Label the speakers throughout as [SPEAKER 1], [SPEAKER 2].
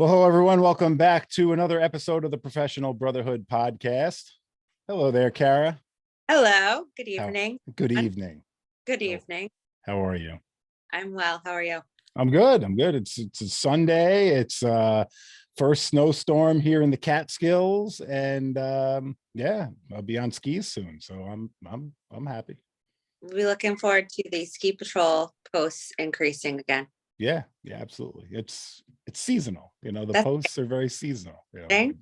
[SPEAKER 1] Well, hello, everyone. Welcome back to another episode of the Professional Brotherhood Podcast. Hello there, Kara.
[SPEAKER 2] Hello. Good evening.
[SPEAKER 1] Good evening.
[SPEAKER 2] Good evening.
[SPEAKER 1] How are you?
[SPEAKER 2] I'm well. How are you?
[SPEAKER 1] I'm good. It's a Sunday. It's first snowstorm here in the Catskills, and yeah, I'll be on skis soon. So I'm happy.
[SPEAKER 2] We'll be looking forward to the ski patrol posts increasing again.
[SPEAKER 1] Yeah, absolutely. It's seasonal. The posts are very seasonal.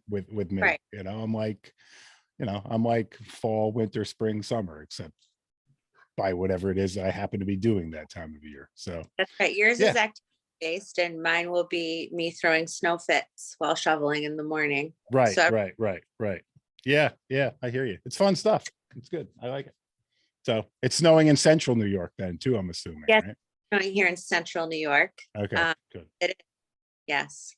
[SPEAKER 1] With me,
[SPEAKER 2] right.
[SPEAKER 1] I'm like fall, winter, spring, summer, except by whatever it is I happen to be doing that time of year. So
[SPEAKER 2] that's right. Yours is activity based, and mine will be me throwing snow fits while shoveling in the morning.
[SPEAKER 1] Right. Yeah, I hear you. It's fun stuff. It's good. I like it. So it's snowing in central New York then too, I'm assuming.
[SPEAKER 2] Yes,
[SPEAKER 1] right?
[SPEAKER 2] snowing here in central New York.
[SPEAKER 1] Okay, good.
[SPEAKER 2] It is. Yes.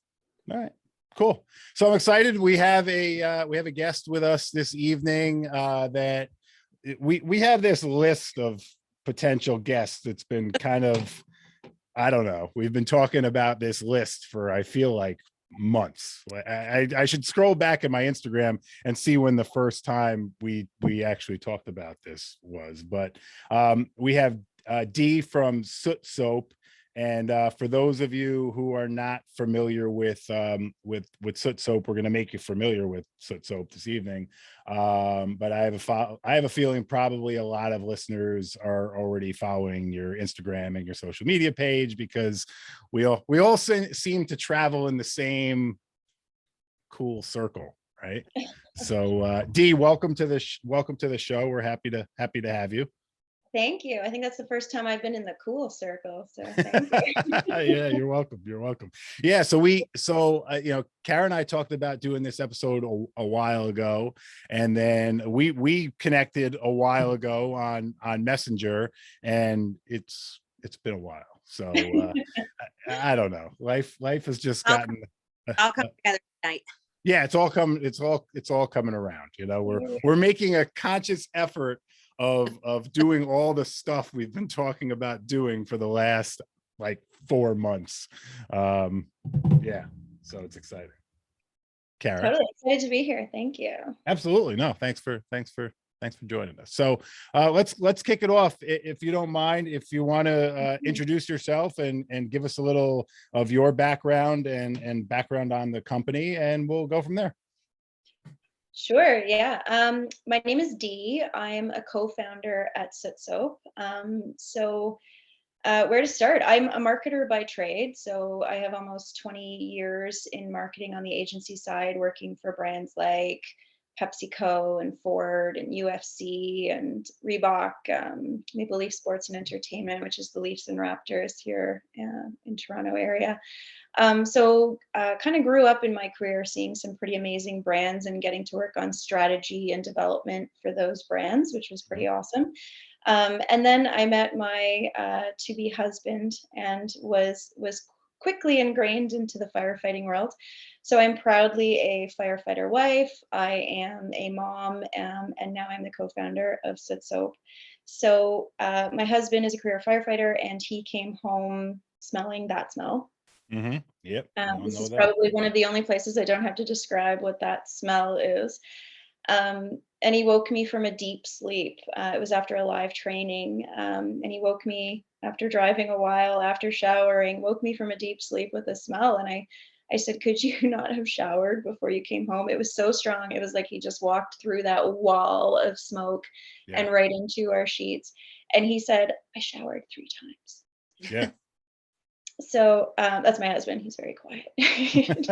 [SPEAKER 1] All right. Cool. So I'm excited. We have a guest with us this evening. That we have this list of potential guests. It's been kind of, I don't know. We've been talking about this list for, I feel like, months. I should scroll back at my Instagram and see when the first time we actually talked about this was. But we have Dee from SootSoap. And for those of you who are not familiar with SootSoap, we're going to make you familiar with SootSoap this evening. But I have a feeling probably a lot of listeners are already following your Instagram and your social media page, because we all seem to travel in the same cool circle, right? So Dee, welcome to the show. We're happy to have you.
[SPEAKER 3] Thank you. I think that's the first time I've been in the cool circle. So thank you.
[SPEAKER 1] Yeah, you're welcome. Yeah. So Kara and I talked about doing this episode a while ago, and then we connected a while ago on Messenger, and it's been a while. So I don't know. Life has just gotten.
[SPEAKER 2] I'll come together tonight.
[SPEAKER 1] Yeah, it's all coming around. We're making a conscious effort of doing all the stuff we've been talking about doing for the last like 4 months. Yeah, so it's exciting. Kara.
[SPEAKER 3] Totally excited to be here. Thank you.
[SPEAKER 1] Absolutely. No, thanks for joining us. So let's kick it off, if you don't mind. If you want to introduce yourself and give us a little of your background and background on the company, and we'll go from there.
[SPEAKER 3] Sure. Yeah. My name is Dee. I'm a co-founder at SootSoap. Where to start? I'm a marketer by trade. So I have almost 20 years in marketing on the agency side, working for brands like PepsiCo and Ford and UFC and Reebok, Maple Leaf Sports and Entertainment, which is the Leafs and Raptors here in Toronto area. Kind of grew up in my career seeing some pretty amazing brands and getting to work on strategy and development for those brands, which was pretty awesome. And then I met my to-be husband and was quickly ingrained into the firefighting world. So I'm proudly a firefighter wife. I am a mom, and now I'm the co-founder of SootSoap. So my husband is a career firefighter, and he came home smelling that smell.
[SPEAKER 1] Mm-hmm. Yep.
[SPEAKER 3] This is probably one of the only places I don't have to describe what that smell is. And he woke me from a deep sleep. It was after a live training. And he woke me after driving a while, after showering, woke me from a deep sleep with a smell. And I said, could you not have showered before you came home? It was so strong. It was like he just walked through that wall of smoke and right into our sheets. And he said, I showered 3 times.
[SPEAKER 1] Yeah.
[SPEAKER 3] So that's my husband. He's very quiet. It's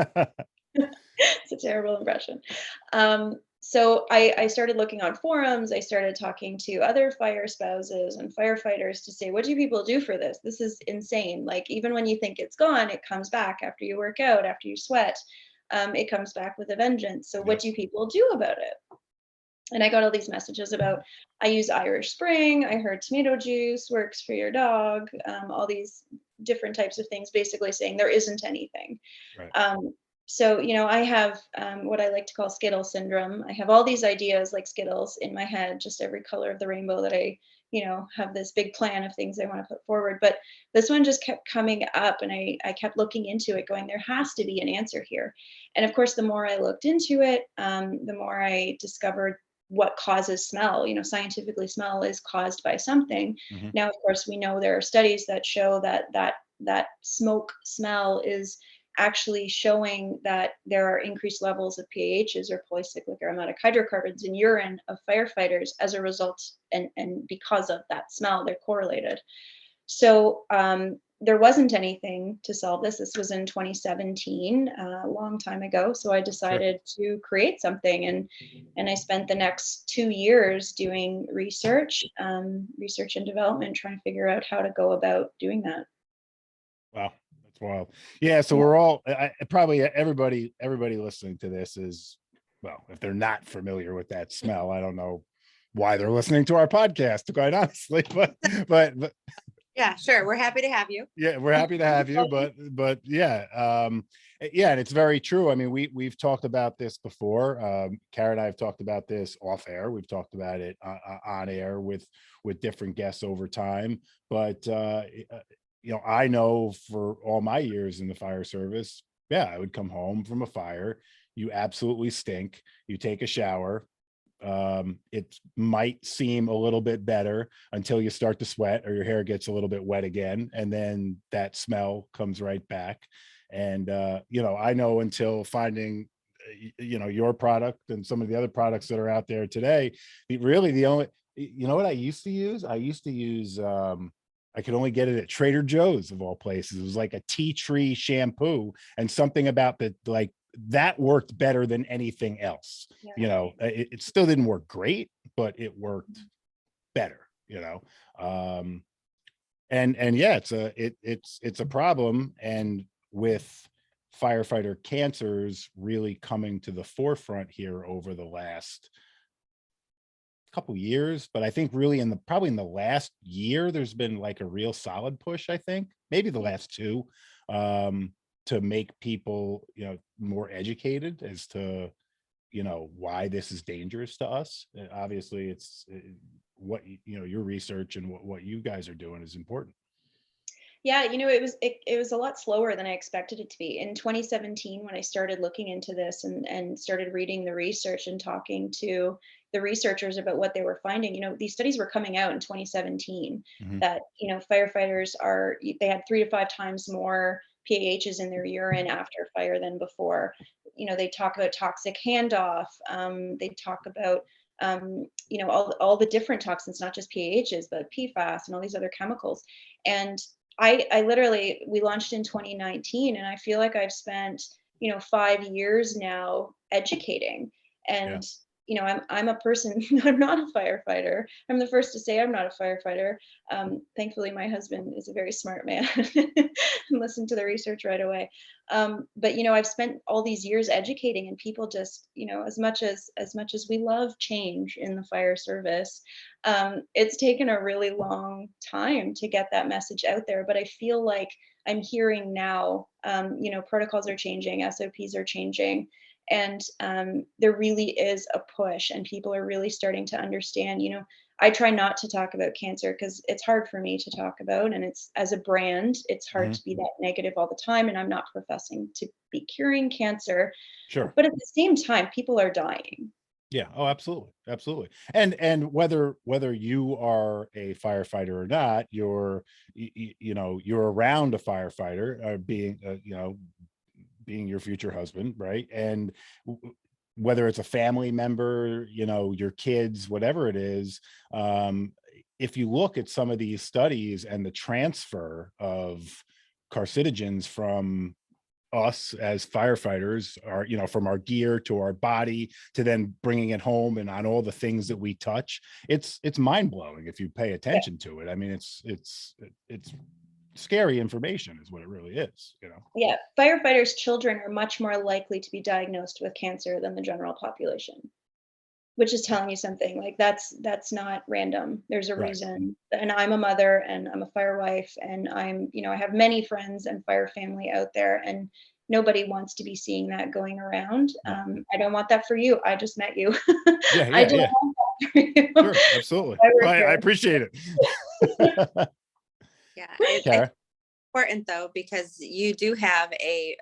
[SPEAKER 3] a terrible impression. So I started looking on forums. I started talking to other fire spouses and firefighters to say, what do people do for this? This is insane. Like, even when you think it's gone, it comes back after you work out, after you sweat. It comes back with a vengeance. So what do people do about it? And I got all these messages about, I use Irish Spring. I heard tomato juice works for your dog. All these different types of things, basically saying there isn't anything. Right. So, I have what I like to call Skittle syndrome. I have all these ideas like Skittles in my head, just every color of the rainbow that I have this big plan of things I want to put forward. But this one just kept coming up, and I kept looking into it going, there has to be an answer here. And of course, the more I looked into it, the more I discovered what causes smell. Scientifically, smell is caused by something.
[SPEAKER 1] Mhm.
[SPEAKER 3] Now, of course, we know there are studies that show that smoke smell is actually showing that there are increased levels of PAHs, or polycyclic aromatic hydrocarbons, in urine of firefighters as a result, and because of that smell, they're correlated. So there wasn't anything to solve this. This was in 2017, a long time ago. So I decided to create something, and I spent the next 2 years doing research and development, trying to figure out how to go about doing that.
[SPEAKER 1] Wow, that's wild. Yeah, so
[SPEAKER 3] Yeah.
[SPEAKER 1] we're all probably everybody listening to this is, well, if they're not familiar with that smell, I don't know why they're listening to our podcast, quite honestly. But
[SPEAKER 2] Yeah, sure. We're happy to have you.
[SPEAKER 1] yeah, we're happy to have you. But yeah, yeah, and it's very true. I mean, we've talked about this before. Kara and I have talked about this off air. We've talked about it on air with different guests over time. But I know for all my years in the fire service, yeah, I would come home from a fire. You absolutely stink. You take a shower. It might seem a little bit better until you start to sweat or your hair gets a little bit wet again, and then that smell comes right back. And I know until finding your product and some of the other products that are out there today, really the only, what I used to use, I could only get it at Trader Joe's of all places. It was like a tea tree shampoo, and something about that worked better than anything else.
[SPEAKER 3] Yeah.
[SPEAKER 1] It still didn't work great, but it worked better. And yeah, it's a problem. And with firefighter cancers really coming to the forefront here over the last couple years, but I think really probably in the last year, there's been like a real solid push, I think, maybe the last two, to make people, more educated as to, why this is dangerous to us. Obviously, it's what, your research and what you guys are doing is important.
[SPEAKER 3] Yeah, it was a lot slower than I expected it to be. In 2017, when I started looking into this and started reading the research and talking to the researchers about what they were finding, these studies were coming out in 2017
[SPEAKER 1] Mhm.
[SPEAKER 3] that, firefighters they had 3 to 5 times more PAHs in their urine after fire than before. They talk about toxic handoff. They talk about all the different toxins, not just PAHs, but PFAS and all these other chemicals. And I literally, we launched in 2019, and I feel like I've spent, 5 years now educating.
[SPEAKER 1] Yeah.
[SPEAKER 3] And, I'm a person, I'm not a firefighter. I'm the first to say I'm not a firefighter. Thankfully, my husband is a very smart man and listened to the research right away. But, I've spent all these years educating, and people just, as much as we love change in the fire service, it's taken a really long time to get that message out there. But I feel like I'm hearing now, protocols are changing, SOPs are changing, and there really is a push, and people are really starting to understand. I try not to talk about cancer because it's hard for me to talk about, and it's, as a brand, it's hard
[SPEAKER 1] Mhm.
[SPEAKER 3] to be that negative all the time. And I'm not professing to be curing cancer,
[SPEAKER 1] Sure.
[SPEAKER 3] but at the same time, people are dying.
[SPEAKER 1] Yeah. Oh, absolutely. Absolutely. And whether you are a firefighter or not, you're around a firefighter, being your future husband, right? And whether it's a family member, your kids, whatever it is, if you look at some of these studies and the transfer of carcinogens from us as firefighters, from our gear to our body to then bringing it home and on all the things that we touch, it's mind-blowing if you pay
[SPEAKER 3] Yeah.
[SPEAKER 1] attention to it. I mean, it's scary information is what it really is.
[SPEAKER 3] Yeah, firefighters' children are much more likely to be diagnosed with cancer than the general population, which is telling you something. Like, that's not random. There's a
[SPEAKER 1] Right.
[SPEAKER 3] reason. And I'm a mother, and I'm a fire wife, and I have many friends and fire family out there, and nobody wants to be seeing that going around.
[SPEAKER 1] No.
[SPEAKER 3] I don't want that for you. I just met you.
[SPEAKER 1] Yeah,
[SPEAKER 3] I
[SPEAKER 1] yeah,
[SPEAKER 3] don't
[SPEAKER 1] yeah.
[SPEAKER 3] want that for you.
[SPEAKER 1] Sure, absolutely.
[SPEAKER 3] I work
[SPEAKER 1] I
[SPEAKER 3] here.
[SPEAKER 1] appreciate it.
[SPEAKER 2] Yeah,
[SPEAKER 1] Kara?
[SPEAKER 2] important though, because you do have a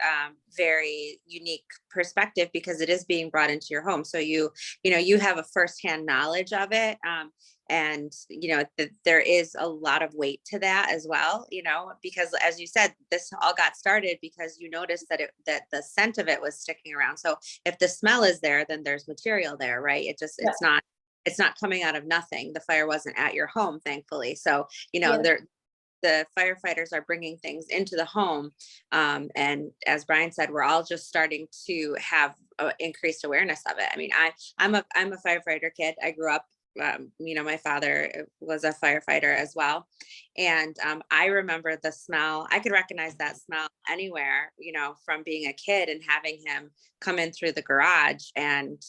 [SPEAKER 2] very unique perspective because it is being brought into your home. So you have a firsthand knowledge of it. And there is a lot of weight to that as well, because as you said, this all got started because you noticed that the scent of it was sticking around. So if the smell is there, then there's material there, right?
[SPEAKER 3] Yeah.
[SPEAKER 2] It's not coming out of nothing. The fire wasn't at your home, thankfully. So,
[SPEAKER 3] Yeah.
[SPEAKER 2] the firefighters are bringing things into the home. And as Brian said, we're all just starting to have increased awareness of it. I mean, I'm a firefighter kid. I grew up, my father was a firefighter as well. And I remember the smell. I could recognize that smell anywhere, from being a kid and having him come in through the garage and,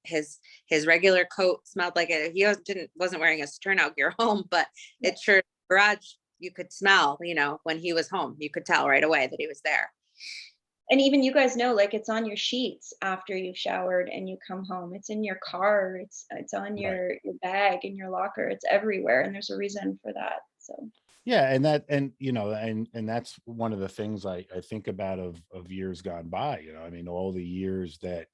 [SPEAKER 2] his regular coat smelled like it. He wasn't wearing his turnout gear home, but it sure garage, you could smell, when he was home, you could tell right away that he was there.
[SPEAKER 3] And even you guys know, like, it's on your sheets after you've showered and you come home. It's in your car. It's on
[SPEAKER 1] Right.
[SPEAKER 3] your bag, in your locker. It's everywhere, and there's a reason for that. So
[SPEAKER 1] Yeah, and that's one of the things I think about of years gone by. I mean, all the years that,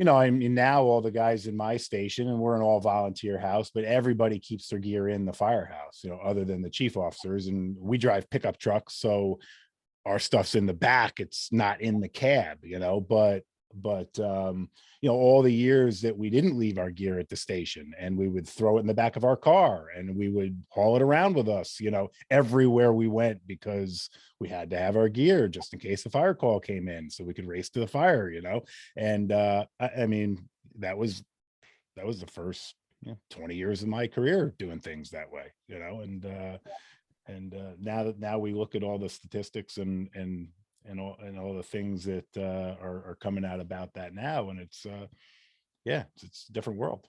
[SPEAKER 1] I mean, now all the guys in my station, and we're an all volunteer house, but everybody keeps their gear in the firehouse, other than the chief officers, and we drive pickup trucks, so our stuff's in the back, it's not in the cab, but all the years that we didn't leave our gear at the station, and we would throw it in the back of our car and we would haul it around with us, everywhere we went, because we had to have our gear just in case the fire call came in so we could race to the fire, and I mean, that was the first 20 years of my career doing things that way, and now we look at all the statistics and all the things that are coming out about that now, and it's it's a different world.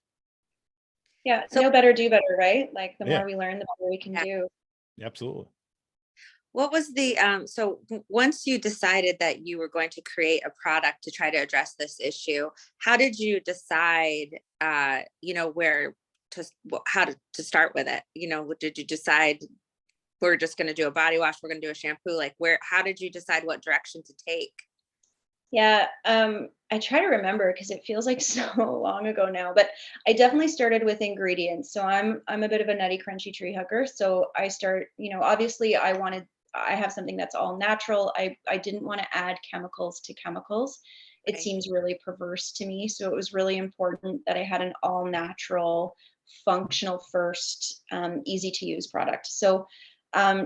[SPEAKER 3] yeah,
[SPEAKER 2] So
[SPEAKER 3] know better, do better, right? Like, the
[SPEAKER 1] Yeah,
[SPEAKER 3] more we learn, the better we can
[SPEAKER 2] yeah.
[SPEAKER 3] do.
[SPEAKER 1] absolutely.
[SPEAKER 2] What was the once you decided that you were going to create a product to try to address this issue, how did you decide where how to start with it? Did you decide we're just going to do a body wash, we're going to do a shampoo? Like, how did you decide what direction to take?
[SPEAKER 3] Yeah, I try to remember because it feels like so long ago now, but I definitely started with ingredients. So I'm a bit of a nutty, crunchy tree hugger. So obviously I have something that's all natural. I didn't want to add chemicals to chemicals. It
[SPEAKER 2] Right.
[SPEAKER 3] seems really perverse to me. So it was really important that I had an all natural, functional first, easy to use product. So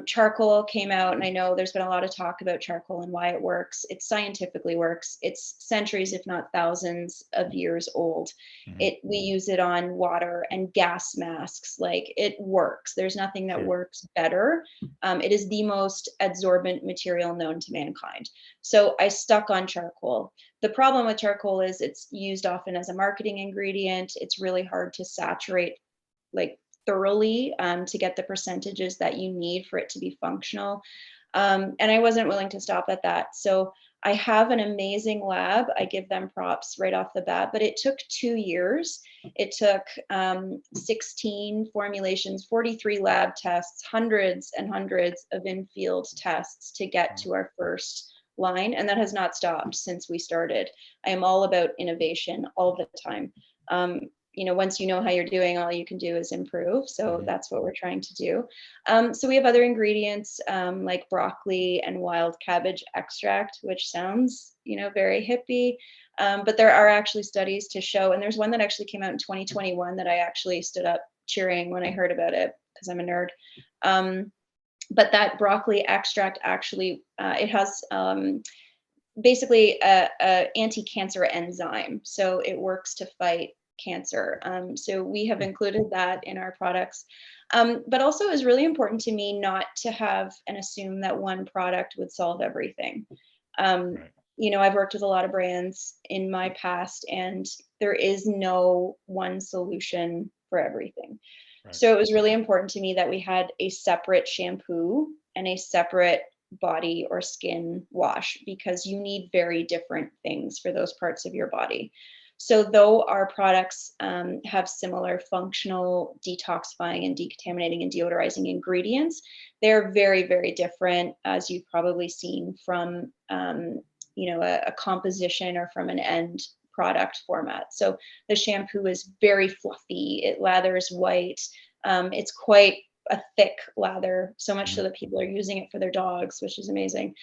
[SPEAKER 3] charcoal came out, and I know there's been a lot of talk about charcoal and why it works. It scientifically works. It's centuries, if not thousands of years old.
[SPEAKER 1] Mhm.
[SPEAKER 3] We use it on water and gas masks. Like, it works. There's nothing that
[SPEAKER 1] Sure.
[SPEAKER 3] works better. It is the most adsorbent material known to mankind. So I stuck on charcoal. The problem with charcoal is it's used often as a marketing ingredient. It's really hard to saturate, like, thoroughly, to get the percentages that you need for it to be functional. And I wasn't willing to stop at that. So I have an amazing lab. I give them props right off the bat, but it took 2 years. It took 16 formulations, 43 lab tests, hundreds and hundreds of in-field tests to get to our first line. And that has not stopped since we started. I am all about innovation all the time. Once you know how you're doing, all you can do is improve. So
[SPEAKER 1] Mhm.
[SPEAKER 3] that's what we're trying to do. So we have other ingredients, like broccoli and wild cabbage extract, which sounds, very hippie. But there are actually studies to show, and there's one that actually came out in 2021 that I actually stood up cheering when I heard about it because I'm a nerd. But that broccoli extract actually, it has basically a anti-cancer enzyme. So it works to fight cancer. So we have included that in our products. But also, is really important to me not to have and assume that one product would solve everything.
[SPEAKER 1] Right.
[SPEAKER 3] I've worked with a lot of brands in my past, and there is no one solution for everything.
[SPEAKER 1] Right.
[SPEAKER 3] So it was really important to me that we had a separate shampoo and a separate body or skin wash, because you need very different things for those parts of your body. So though our products have similar functional detoxifying and decontaminating and deodorizing ingredients, they're very, very different, as you've probably seen from a composition or from an end product format. So the shampoo is very fluffy. It lathers white. It's quite a thick lather, so much so that people are using it for their dogs, which is amazing.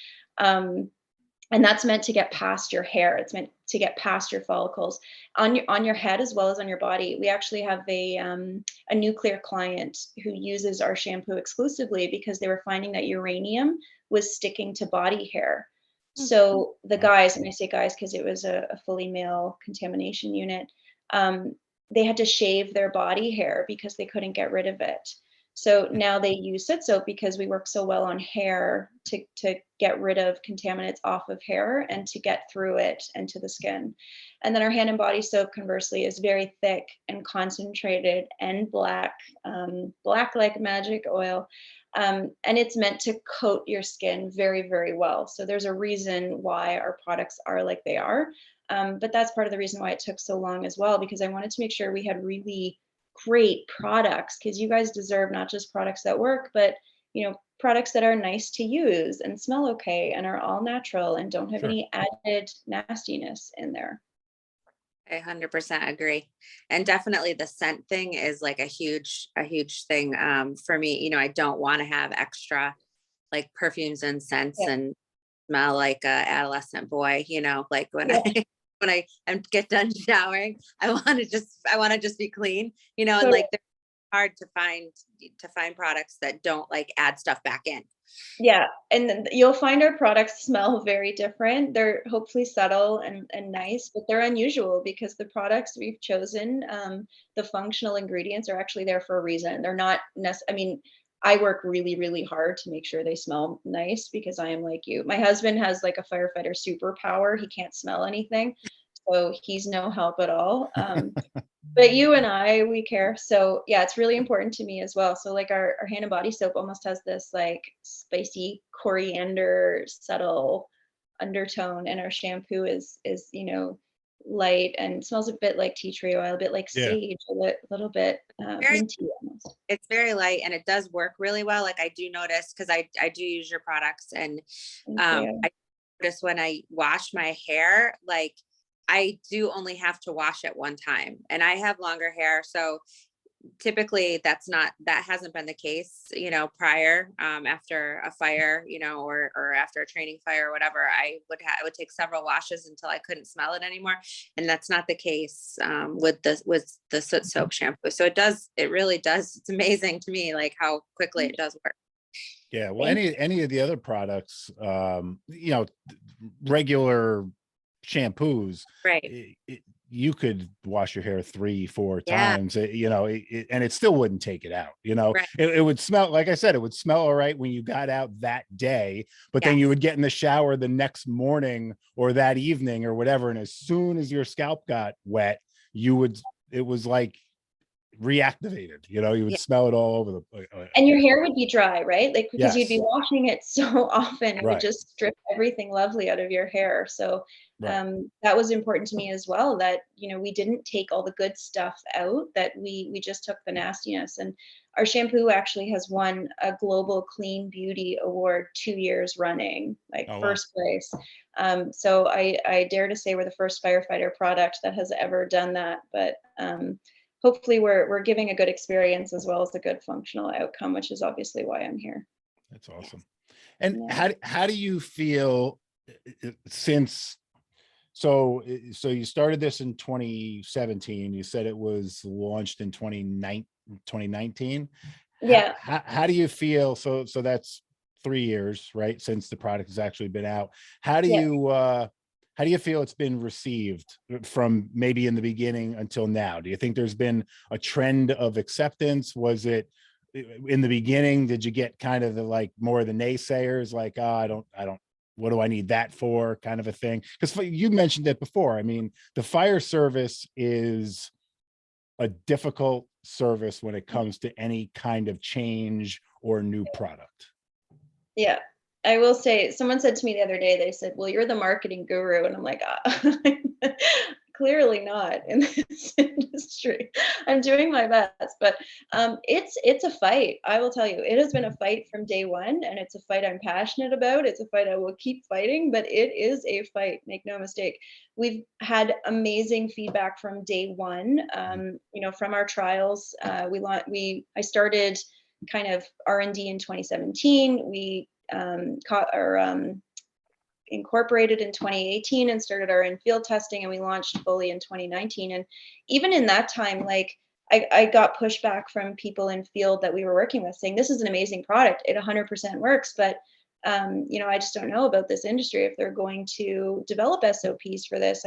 [SPEAKER 3] And that's meant to get past your hair. It's meant to get past your follicles on your head as well as on your body. We actually have a nuclear client who uses our shampoo exclusively because they were finding that uranium was sticking to body hair. So the guys, and I say guys because it was a fully male contamination unit, they had to shave their body hair because they couldn't get rid of it. So now they use SootSoap because we work so well on hair to get rid of contaminants off of hair and to get through it and to the skin. And then our hand and body soap, conversely, is very thick and concentrated and black, black like magic oil. And it's meant to coat your skin very, very well. So there's a reason why our products are like they are. But that's part of the reason why it took so long as well, because I wanted to make sure we had really great products, because you guys deserve not just products that work, but products that are nice to use and smell okay and are all natural and don't have any added nastiness in there.
[SPEAKER 2] I 100% agree. And definitely the scent thing is like a huge thing for me. I don't want to have extra like perfumes and scents and smell like a adolescent boy, like when I get done showering, I want to just be clean, and like they're hard to find products that don't like add stuff back in.
[SPEAKER 3] Yeah, and then you'll find our products smell very different. They're hopefully subtle and nice, but they're unusual because the products we've chosen, the functional ingredients are actually there for a reason. They're not I work really, really hard to make sure they smell nice because I am like you. My husband has like a firefighter superpower. He can't smell anything, so he's no help at all. But you and I, we care. So yeah, it's really important to me as well. So like our hand and body soap almost has this like spicy coriander subtle undertone, and our shampoo is light and smells a bit like tea tree oil, a bit like sage, a little bit minty almost.
[SPEAKER 2] It's very light and it does work really well. Like I do notice, because I do use your products, and I notice when I wash my hair, like I do only have to wash it one time, and I have longer hair. So typically that hasn't been the case, prior, after a fire, or after a training fire or whatever. It would take several washes until I couldn't smell it anymore. And that's not the case with the SootSoap shampoo. So it really does. It's amazing to me, like how quickly it does work.
[SPEAKER 1] Yeah. Well, any of the other products, regular shampoos,
[SPEAKER 2] right?
[SPEAKER 1] You could wash your hair 3-4 times, and it still wouldn't take it out.
[SPEAKER 2] Right.
[SPEAKER 1] It would smell, like I said, it would smell all right when you got out that day, but then you would get in the shower the next morning or that evening or whatever, and as soon as your scalp got wet, it was like reactivated. You would smell it all over the place.
[SPEAKER 3] And your hair would be dry, right? Like, because you'd be washing it so often, it would just strip everything lovely out of your hair. So that was important to me as well, that we didn't take all the good stuff out, that we just took the nastiness. And our shampoo actually has won a global clean beauty award 2 years running, like first place. So I dare to say we're the first firefighter product that has ever done that. But hopefully we're giving a good experience as well as a good functional outcome, which is obviously why I'm here.
[SPEAKER 1] That's awesome. And how do you feel so you started this in 2017, you said it was launched in 2019.
[SPEAKER 3] Yeah.
[SPEAKER 1] How do you feel? So that's 3 years, right, since the product has actually been out. How do you feel it's been received from maybe in the beginning until now? Do you think there's been a trend of acceptance? Was it in the beginning, did you get kind of more of the naysayers, like, oh, I don't, what do I need that for, kind of a thing? Because you mentioned it before. I mean, the fire service is a difficult service when it comes to any kind of change or new product.
[SPEAKER 3] Yeah. I will say, someone said to me the other day, they said, well, you're the marketing guru. And I'm like, clearly not in this industry. I'm doing my best, but it's a fight. I will tell you, it has been a fight from day one, and it's a fight I'm passionate about. It's a fight I will keep fighting, but it is a fight. Make no mistake. We've had amazing feedback from day one. From our trials, I started kind of R&D in 2017. We incorporated in 2018 and started our in-field testing, and we launched fully in 2019. And even in that time, like I got pushback from people in field that we were working with saying, this is an amazing product. It 100% works, but I just don't know about this industry if they're going to develop SOPs for this.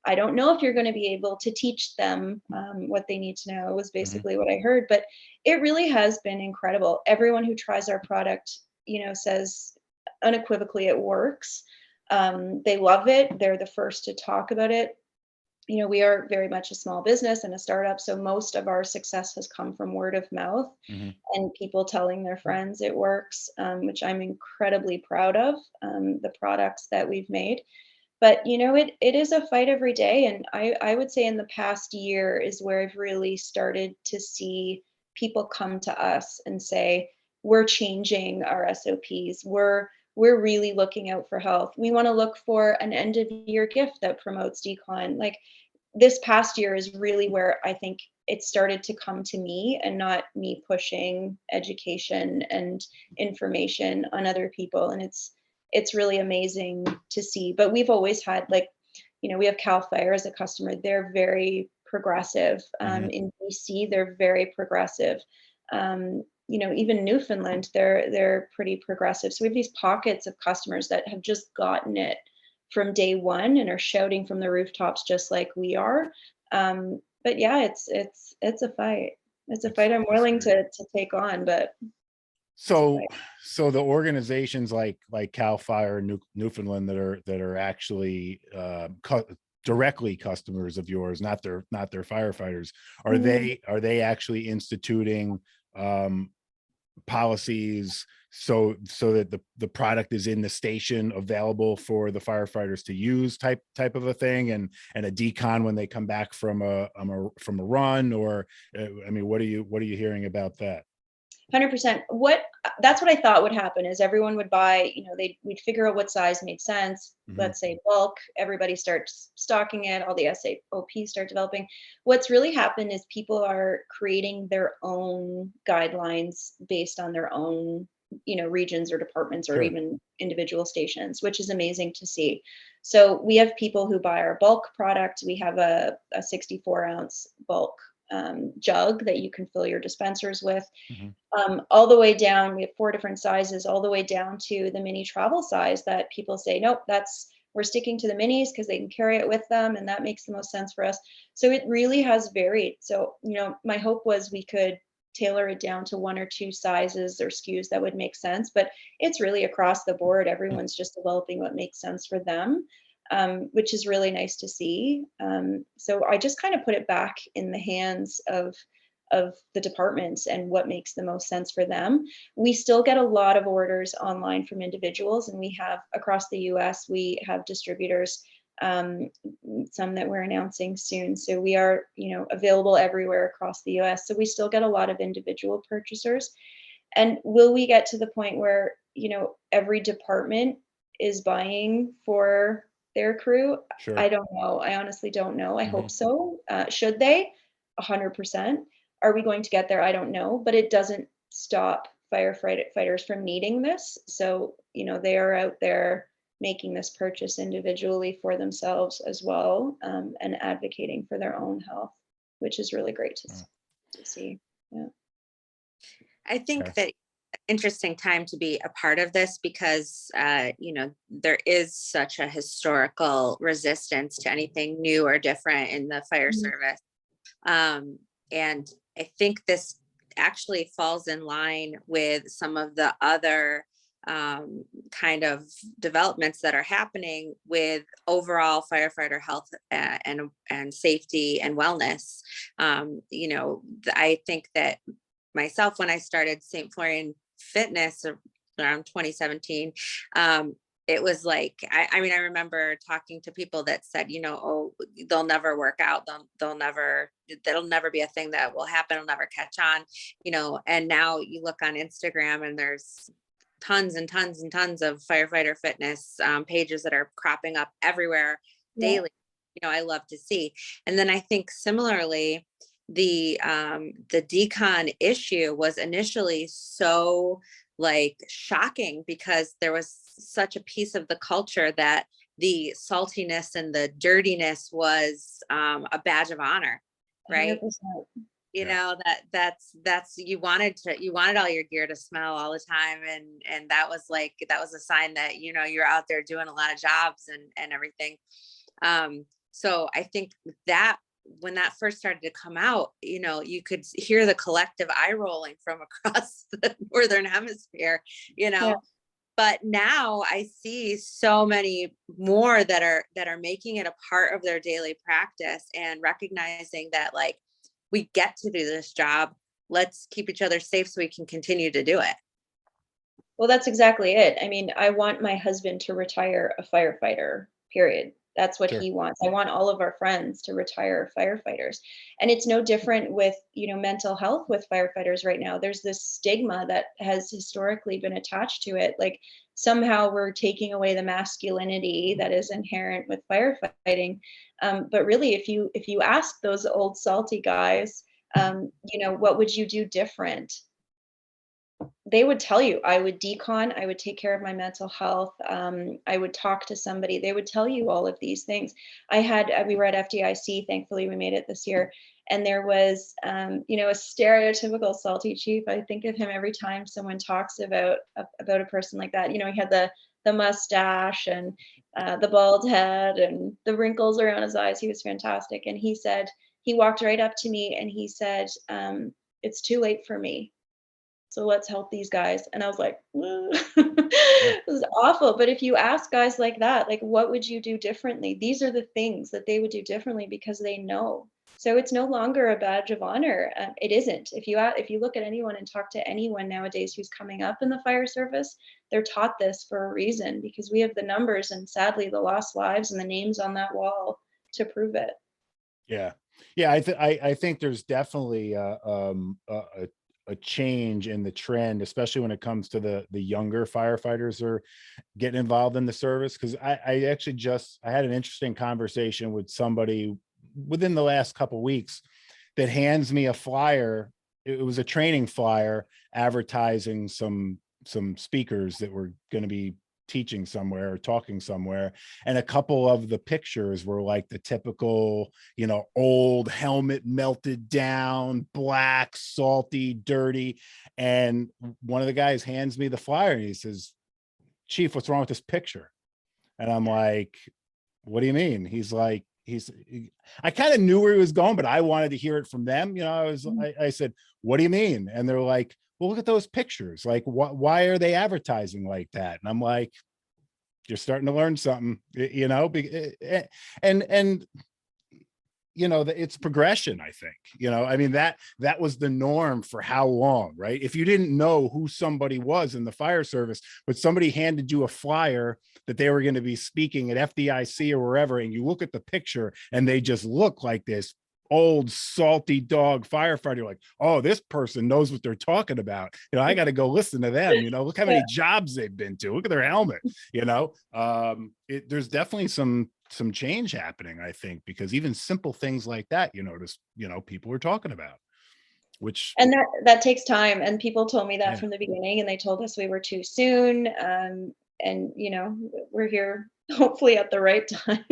[SPEAKER 3] I don't know if you're going to be able to teach them what they need to know, was basically what I heard. But it really has been incredible. Everyone who tries our product, says unequivocally it works. They love it. They're the first to talk about it. We are very much a small business and a startup, so most of our success has come from word of mouth and people telling their friends it works, which I'm incredibly proud of, the products that we've made. But it is a fight every day, and I would say in the past year is where I've really started to see people come to us and say, we're changing our SOPs. We're really looking out for health. We want to look for an end of year gift that promotes decon. Like this past year is really where I think it started to come to me, and not me pushing education and information on other people. And it's really amazing to see. But we've always had, we have Cal Fire as a customer. They're very progressive. In BC, they're very progressive. Even Newfoundland, they're pretty progressive. So we have these pockets of customers that have just gotten it from day one and are shouting from the rooftops just like we are. But yeah, it's a fight. It's a fight I'm willing to take on, but
[SPEAKER 1] so the organizations like Cal Fire, Newfoundland, that are actually directly customers of yours, not their firefighters, are they actually instituting policies so that the product is in the station available for the firefighters to use, type of a thing, and a decon when they come back from a run? Or what are you hearing about that?
[SPEAKER 3] 100%. That's what I thought would happen is everyone would buy, we'd figure out what size made sense. Let's say bulk, everybody starts stocking it, all the SOPs start developing. What's really happened is people are creating their own guidelines based on their own, regions or departments, or even individual stations, which is amazing to see. So we have people who buy our bulk product. We have a 64-ounce bulk jug that you can fill your dispensers with, all the way down. We have 4 different sizes, all the way down to the mini travel size that people say, nope, we're sticking to the minis because they can carry it with them, and that makes the most sense for us. So it really has varied. So, my hope was we could tailor it down to 1 or 2 sizes or SKUs that would make sense, but it's really across the board. Everyone's just developing what makes sense for them. Which is really nice to see. So I just kind of put it back in the hands of the departments and what makes the most sense for them. We still get a lot of orders online from individuals, and we have across the US, we have distributors, some that we're announcing soon. So we are, available everywhere across the US. So we still get a lot of individual purchasers. And will we get to the point where, every department is buying for their crew?
[SPEAKER 1] Sure.
[SPEAKER 3] I don't know. I honestly don't know. I hope so. Should they? 100%. Are we going to get there? I don't know, but it doesn't stop firefighters from needing this. So, they are out there making this purchase individually for themselves as well, and advocating for their own health, which is really great to see. Yeah.
[SPEAKER 2] I think that interesting time to be a part of this because, there is such a historical resistance to anything new or different in the fire service. And I think this actually falls in line with some of the other kind of developments that are happening with overall firefighter health and safety and wellness. I think that myself, when I started St. Florian Fitness around 2017, it was like, I mean, I remember talking to people that said, you know, oh, they'll never work out. That'll never be a thing that will happen. It'll never catch on, you know, and now you look on Instagram and there's tons and tons and tons of firefighter fitness pages that are cropping up everywhere
[SPEAKER 3] Yeah.
[SPEAKER 2] daily. You know, I love to see. And then I think similarly, the decon issue was initially so like shocking because there was such a piece of the culture that the saltiness and the dirtiness was a badge of honor, right?
[SPEAKER 3] 100%.
[SPEAKER 2] You
[SPEAKER 1] Yeah.
[SPEAKER 2] know, that's you wanted all your gear to smell all the time, and that was a sign that, you know, you're out there doing a lot of jobs and everything. So I think that when that first started to come out, you know, you could hear the collective eye rolling from across the northern hemisphere, you know.
[SPEAKER 3] Yeah.
[SPEAKER 2] But now I see so many more that are making it a part of their daily practice and recognizing that, like, we get to do this job. Let's keep each other safe so we can continue to do it.
[SPEAKER 3] Well, that's exactly it. I mean, I want my husband to retire a firefighter, period. That's what
[SPEAKER 1] Sure.
[SPEAKER 3] he wants. I want all of our friends to retire firefighters. And it's no different with, you know, mental health with firefighters right now. There's this stigma that has historically been attached to it. Like somehow we're taking away the masculinity that is inherent with firefighting. But really, if you ask those old salty guys, you know, what would you do different? They would tell you, I would decon, I would take care of my mental health, I would talk to somebody, they would tell you all of these things. We were at FDIC, thankfully we made it this year, and there was, you know, a stereotypical salty chief. I think of him every time someone talks about a person like that. You know, he had the mustache and the bald head and the wrinkles around his eyes. He was fantastic. And he walked right up to me and he said, it's too late for me. So let's help these guys. And I was like,
[SPEAKER 1] Yeah.
[SPEAKER 3] it was awful. But if you ask guys like that, like, what would you do differently? These are the things that they would do differently because they know. So it's no longer a badge of honor. It isn't. If you look at anyone and talk to anyone nowadays who's coming up in the fire service, they're taught this for a reason because we have the numbers and sadly the lost lives and the names on that wall to prove it.
[SPEAKER 1] Yeah. Yeah. I think there's definitely a change in the trend, especially when it comes to the younger firefighters are getting involved in the service. Cause I actually I had an interesting conversation with somebody within the last couple of weeks that hands me a flyer. It was a training flyer advertising some speakers that were going to be teaching somewhere or talking somewhere, and a couple of the pictures were like the typical, you know, old helmet melted down, black, salty, dirty. And one of the guys hands me the flyer and he says, "Chief, what's wrong with this picture?" And I'm like, "What do you mean?" He's like, I kind of knew where he was going, but I wanted to hear it from them. You know, I said, "What do you mean?" And they're like, "Well, look at those pictures. Like, why are they advertising like that?" And I'm like, "You're starting to learn something, you know." And you know, it's progression, I think. You know, I mean, that was the norm for how long, right? If you didn't know who somebody was in the fire service, but somebody handed you a flyer that they were going to be speaking at FDIC or wherever, and you look at the picture and they just look like this old salty dog firefighter, like, "Oh, this person knows what they're talking about. You know, I got to go listen to them. You know, look how many jobs they've been to. Look at their helmet." You know, there's definitely some change happening, I think, because even simple things like that, you notice, you know, people are talking about, which,
[SPEAKER 3] And that takes time. And people told me that
[SPEAKER 1] yeah,
[SPEAKER 3] from the beginning, and they told us we were too soon. And you know, we're here hopefully at the right time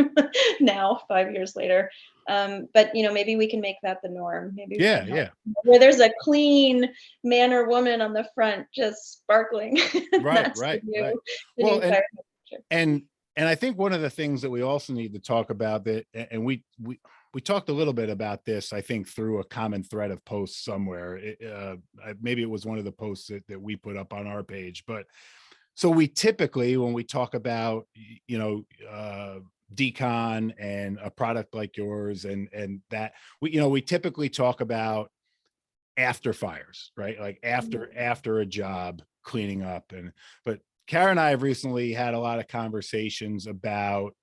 [SPEAKER 3] now, 5 years later. But you know, maybe we can make that the norm. Maybe we can help
[SPEAKER 1] yeah,
[SPEAKER 3] where there's a clean man or woman on the front just sparkling.
[SPEAKER 1] right,
[SPEAKER 3] That's
[SPEAKER 1] right, right.
[SPEAKER 3] the
[SPEAKER 1] Well,
[SPEAKER 3] new fire picture.
[SPEAKER 1] and I think one of the things that we also need to talk about, that, and we talked a little bit about this, I think, through a common thread of posts somewhere. Maybe it was one of the posts that we put up on our page, but so we typically, when we talk about, you know, decon and a product like yours, and that, we typically talk about after fires, right? Like after a job, cleaning up. But Kara and I have recently had a lot of conversations about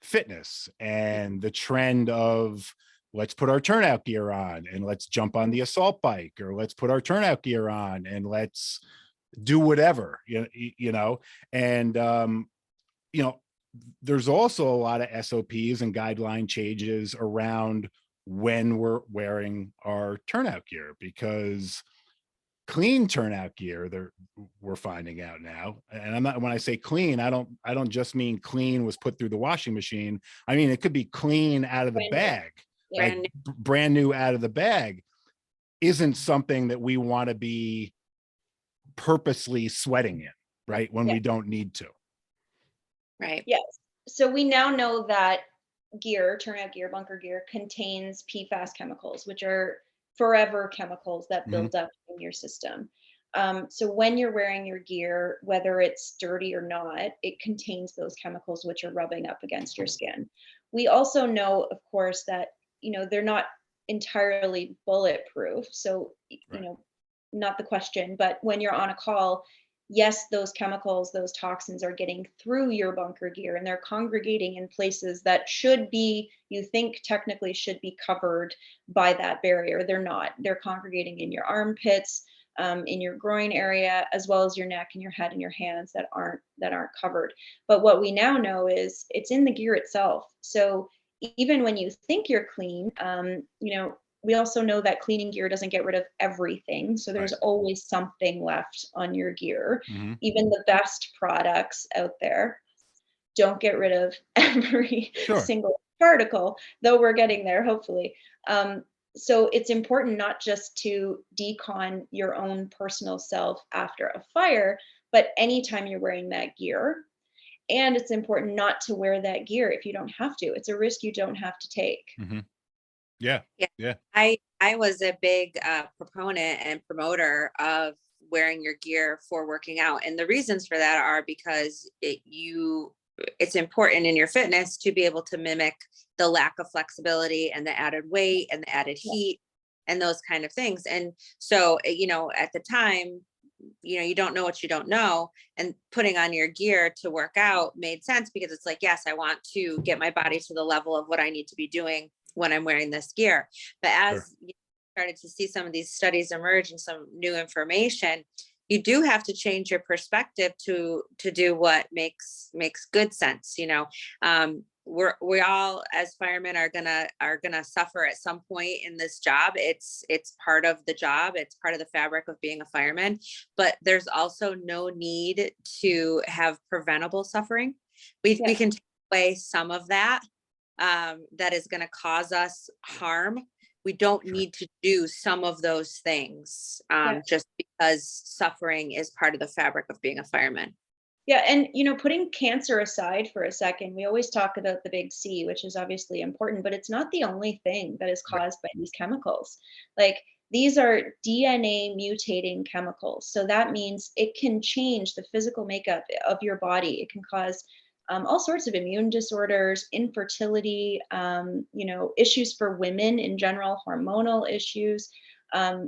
[SPEAKER 1] fitness and the trend of let's put our turnout gear on and let's jump on the assault bike, or let's put our turnout gear on and let's do whatever, and there's also a lot of SOPs and guideline changes around when we're wearing our turnout gear, because clean turnout gear we're finding out now, and I'm not, when I say clean, I don't just mean clean was put through the washing machine. I mean, it could be clean out of the bag,
[SPEAKER 2] Brand
[SPEAKER 1] like brand new out of the bag, isn't something that we want to be purposely sweating in, right, when we don't need to.
[SPEAKER 2] Right.
[SPEAKER 3] Yes. So we now know that gear, turnout gear, bunker gear, contains PFAS chemicals, which are forever chemicals that build up in your system. So when you're wearing your gear, whether it's dirty or not, it contains those chemicals which are rubbing up against your skin. We also know, of course, that they're not entirely bulletproof. So not the question, but when you're on a call, yes, those chemicals, those toxins are getting through your bunker gear and they're congregating in places that should be, you think technically should be covered by that barrier. They're not. They're congregating in your armpits, in your groin area, as well as your neck and your head and your hands that aren't covered. But what we now know is it's in the gear itself. So even when you think you're clean, we also know that cleaning gear doesn't get rid of everything. So there's always something left on your gear. Even the best products out there don't get rid of every single particle, though we're getting there, hopefully. So it's important not just to decon your own personal self after a fire, but anytime you're wearing that gear. And it's important not to wear that gear if you don't have to. It's a risk you don't have to take.
[SPEAKER 1] Yeah.
[SPEAKER 2] I was a big proponent and promoter of wearing your gear for working out, and the reasons for that are because it's important in your fitness to be able to mimic the lack of flexibility and the added weight and the added heat and those kind of things. And so at the time, you don't know what you don't know, and putting on your gear to work out made sense, because it's like, yes, I want to get my body to the level of what I need to be doing when I'm wearing this gear. But as you started to see some of these studies emerge and some new information, you do have to change your perspective to do what makes good sense. We all as firemen are gonna suffer at some point in this job. It's part of the job. It's part of the fabric of being a fireman. But there's also no need to have preventable suffering. We can take away some of that. That is going to cause us harm. We don't need to do some of those things just because suffering is part of the fabric of being a fireman.
[SPEAKER 3] Yeah. And, putting cancer aside for a second, we always talk about the big C, which is obviously important, but it's not the only thing that is caused by these chemicals. Like, these are DNA mutating chemicals. So that means it can change the physical makeup of your body. It can cause all sorts of immune disorders, infertility, issues for women in general, hormonal issues,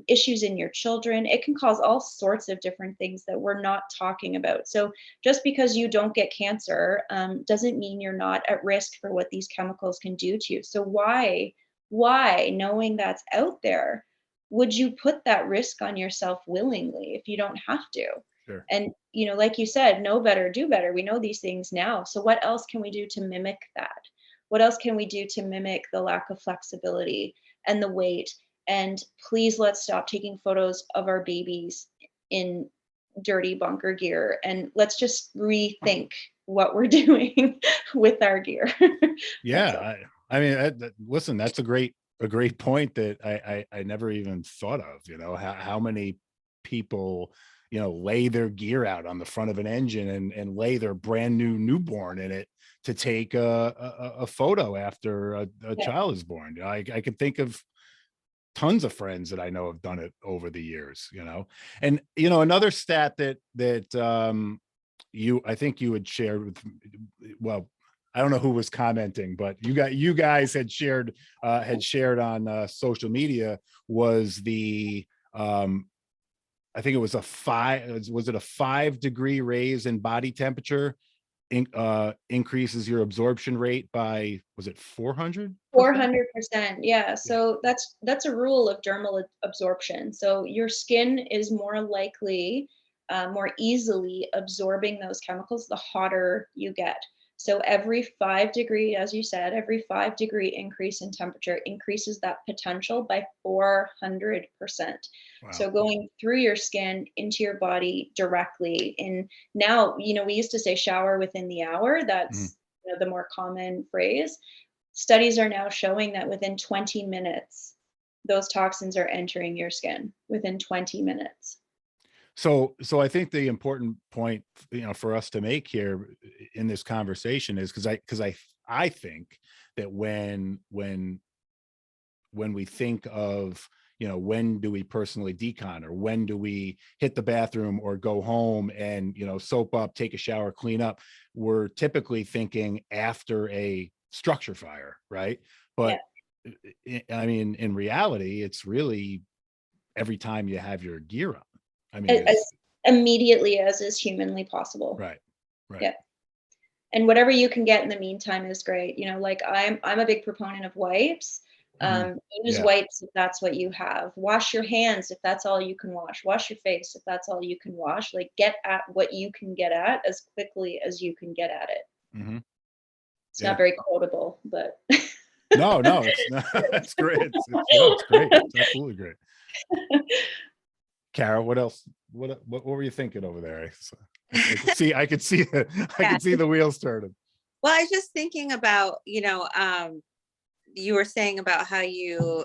[SPEAKER 3] issues in your children. It can cause all sorts of different things that we're not talking about. So just because you don't get cancer doesn't mean you're not at risk for what these chemicals can do to you. So why, knowing that's out there, would you put that risk on yourself willingly if you don't have to?
[SPEAKER 1] Sure.
[SPEAKER 3] And, like you said, know better, do better. We know these things now. So what else can we do to mimic that? What else can we do to mimic the lack of flexibility and the weight? And please, let's stop taking photos of our babies in dirty bunker gear, and let's just rethink what we're doing with our gear.
[SPEAKER 1] Yeah. I mean, listen, that's a great point that I never even thought of, how many people lay their gear out on the front of an engine and lay their brand new newborn in it to take a photo after a child is born. I could think of tons of friends that I know have done it over the years, and another stat that I think you had shared with, well, I don't know who was commenting, but you guys had shared on social media was the I think it was was it a 5-degree raise in body temperature increases your absorption rate by, was it 400%?
[SPEAKER 3] 400%. Yeah. So that's a rule of dermal absorption. So your skin is more likely, more easily absorbing those chemicals the hotter you get. So every 5-degree, as you said, every 5-degree increase in temperature increases that potential by 400%.
[SPEAKER 1] Wow.
[SPEAKER 3] So going through your skin into your body directly. And now, we used to say shower within the hour. That's the more common phrase. Studies are now showing that within 20 minutes, those toxins are entering your skin within 20 minutes.
[SPEAKER 1] So I think the important point, for us to make here in this conversation is because I think that when we think of, when do we personally decon, or when do we hit the bathroom or go home and, soap up, take a shower, clean up, we're typically thinking after a structure fire, right? But I mean, in reality, it's really every time you have your gear on. I mean,
[SPEAKER 3] As immediately as is humanly possible.
[SPEAKER 1] right.
[SPEAKER 3] Yeah. And whatever you can get in the meantime is great. Like I'm a big proponent of wipes. Use wipes if that's what you have. Wash your hands if that's all you can wash. Wash your face if that's all you can wash. Like get at what you can get at as quickly as you can get at it. It's not very quotable, but
[SPEAKER 1] no, it's not. It's great. It's great. It's absolutely great. Kara, what else? What were you thinking over there? I could see the wheels turning.
[SPEAKER 2] Well, I was just thinking about, you were saying about how you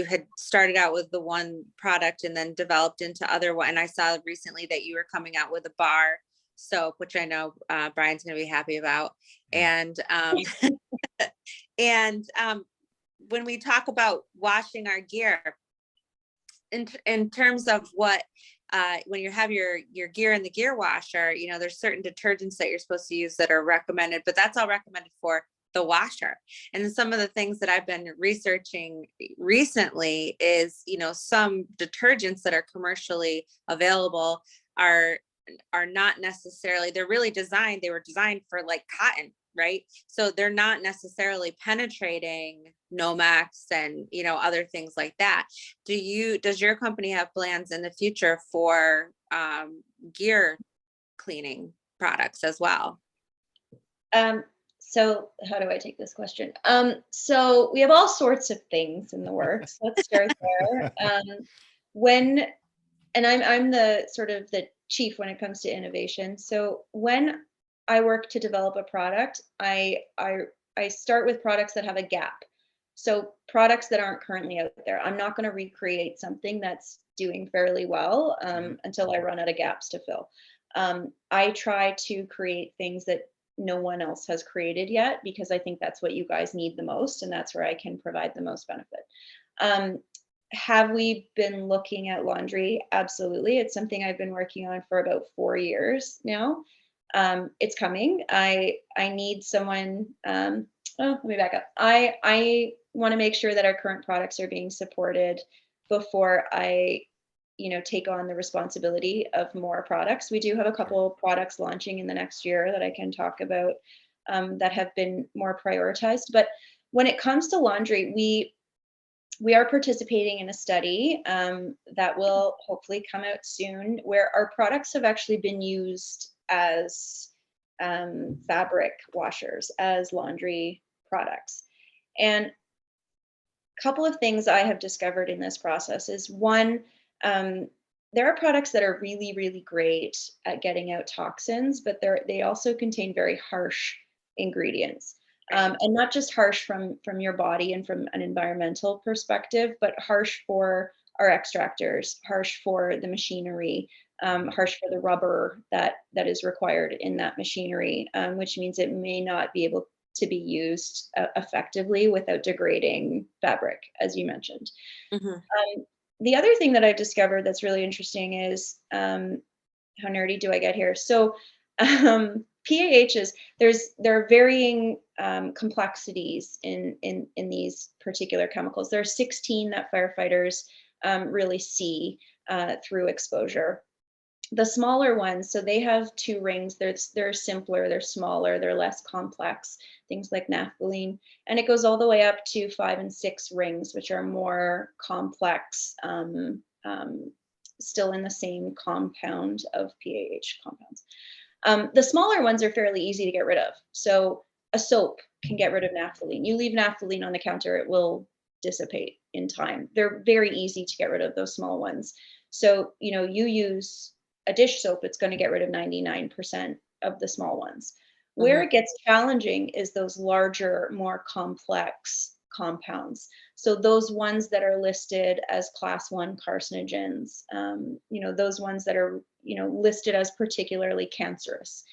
[SPEAKER 2] had started out with the one product and then developed into other one. And I saw recently that you were coming out with a bar soap, which I know Brian's going to be happy about. And when we talk about washing our gear, in terms of what when you have your gear in the gear washer, there's certain detergents that you're supposed to use that are recommended, but that's all recommended for the washer. And some of the things that I've been researching recently is, some detergents that are commercially available are not necessarily, they were designed for like cotton, right? So they're not necessarily penetrating Nomex and, other things like that. Does your company have plans in the future for gear cleaning products as well?
[SPEAKER 3] So how do I take this question? So we have all sorts of things in the works. Let's start there. I'm the sort of the chief when it comes to innovation. So when I work to develop a product, I start with products that have a gap. So products that aren't currently out there. I'm not going to recreate something that's doing fairly well until I run out of gaps to fill. I try to create things that no one else has created yet, because I think that's what you guys need the most, and that's where I can provide the most benefit. Have we been looking at laundry? Absolutely. It's something I've been working on for about 4 years now. It's coming. I need someone. Let me back up. I want to make sure that our current products are being supported before I take on the responsibility of more products. We do have a couple of products launching in the next year that I can talk about that have been more prioritized. But when it comes to laundry, we are participating in a study that will hopefully come out soon, where our products have actually been used as fabric washers, as laundry products. And a couple of things I have discovered in this process is, one, there are products that are really, really great at getting out toxins, but they also contain very harsh ingredients. And not just harsh from your body and from an environmental perspective, but harsh for our extractors, harsh for the machinery, harsh for the rubber that is required in that machinery, which means it may not be able to be used effectively without degrading fabric, as you mentioned. The other thing that I've discovered that's really interesting is, how nerdy do I get here? So PAHs, there are varying complexities in these particular chemicals. There are 16 that firefighters really see. through exposure. The smaller ones, so they have 2 rings. They're simpler, they're smaller, they're less complex, things like naphthalene. And it goes all the way up to 5 and 6 rings, which are more complex, still in the same compound of PAH compounds. The smaller ones are fairly easy to get rid of. So a soap can get rid of naphthalene. You leave naphthalene on the counter, it will dissipate in time. They're very easy to get rid of, those small ones. So, you use a dish soap, it's going to get rid of 99% of the small ones. Where it gets challenging is those larger, more complex compounds. So those ones that are listed as class 1 carcinogens, those ones that are, listed as particularly cancerous,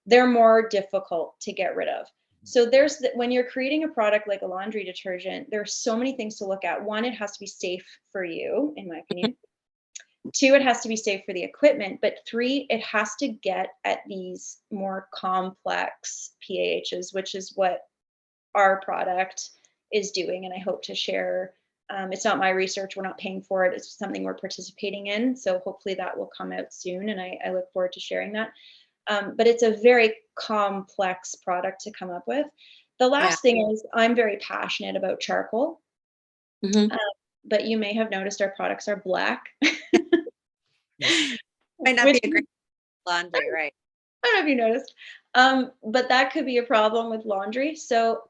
[SPEAKER 3] they're more difficult to get rid of. So when you're creating a product like a laundry detergent, there's so many things to look at. 1, it has to be safe for you, in my opinion. 2, it has to be safe for the equipment, but 3, it has to get at these more complex PAHs, which is what our product is doing. And I hope to share, it's not my research, we're not paying for it, it's something we're participating in. So hopefully that will come out soon, and I look forward to sharing that. But it's a very complex product to come up with. The last thing is, I'm very passionate about charcoal. But you may have noticed our products are black.
[SPEAKER 2] Might not be a great laundry, right?
[SPEAKER 3] I don't know if you noticed, but that could be a problem with laundry. So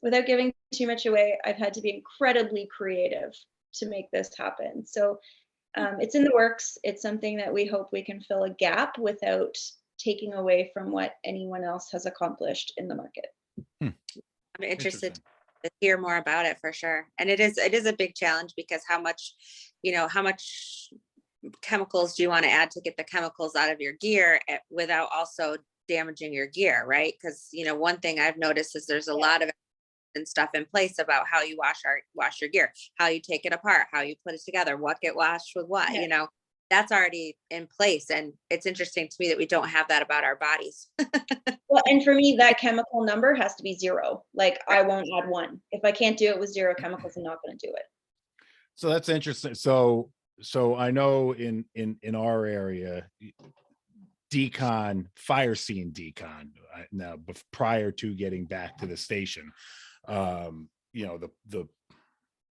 [SPEAKER 3] without giving too much away, I've had to be incredibly creative to make this happen. So it's in the works. It's something that we hope we can fill a gap without taking away from what anyone else has accomplished in the market.
[SPEAKER 2] I'm interested to hear more about it, for sure. And it is a big challenge, because how much chemicals do you want to add to get the chemicals out of your gear without also damaging your gear, right? Because one thing I've noticed is there's a lot of and stuff in place about how you wash your gear, how you take it apart, how you put it together, what get washed with what. That's already in place. And it's interesting to me that we don't have that about our bodies.
[SPEAKER 3] Well, and for me, that chemical number has to be 0. Like, I won't add 1. If I can't do it with 0 chemicals, I'm not going to do it.
[SPEAKER 1] So that's interesting. So I know in our area, fire scene decon, now prior to getting back to the station, the